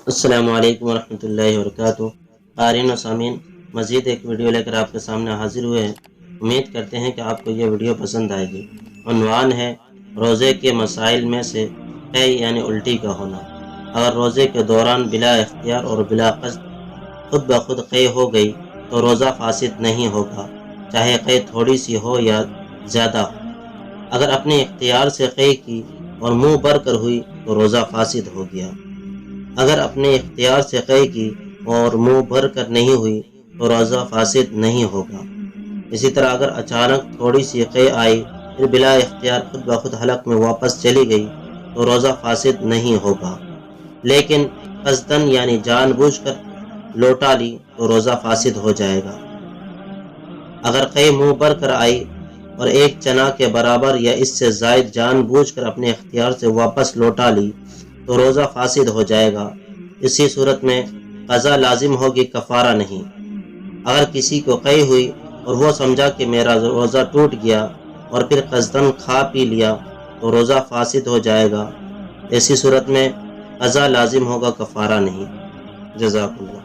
السلام علیکم ورحمۃ اللہ وبرکاتہ۔ قارئین و سامعین، مزید ایک ویڈیو لے کر آپ کے سامنے حاضر ہوئے ہیں۔ امید کرتے ہیں کہ آپ کو یہ ویڈیو پسند آئے گی۔ عنوان ہے روزے کے مسائل میں سے قے یعنی الٹی کا ہونا۔ اگر روزے کے دوران بلا اختیار اور بلا قصد خود بخود قے ہو گئی تو روزہ فاسد نہیں ہوگا، چاہے قے تھوڑی سی ہو یا زیادہ ہو۔ اگر اپنے اختیار سے قے کی اور منہ بھر کر ہوئی تو روزہ فاسد ہو گیا۔ اگر اپنے اختیار سے قے کی اور منہ بھر کر نہیں ہوئی تو روزہ فاسد نہیں ہوگا۔ اسی طرح اگر اچانک تھوڑی سی قے آئی پھر بلا اختیار خود بخود حلق میں واپس چلی گئی تو روزہ فاسد نہیں ہوگا، لیکن قصدن یعنی جان بوجھ کر لوٹا لی تو روزہ فاسد ہو جائے گا۔ اگر قے منہ بھر کر آئی اور ایک چنا کے برابر یا اس سے زائد جان بوجھ کر اپنے اختیار سے واپس لوٹا لی تو روزہ فاسد ہو جائے گا۔ اسی صورت میں قضا لازم ہوگی، کفارہ نہیں۔ اگر کسی کو قے ہوئی اور وہ سمجھا کہ میرا روزہ ٹوٹ گیا اور پھر قصدن کھا پی لیا تو روزہ فاسد ہو جائے گا۔ ایسی صورت میں قضا لازم ہوگا، کفارہ نہیں۔ جزاک اللہ۔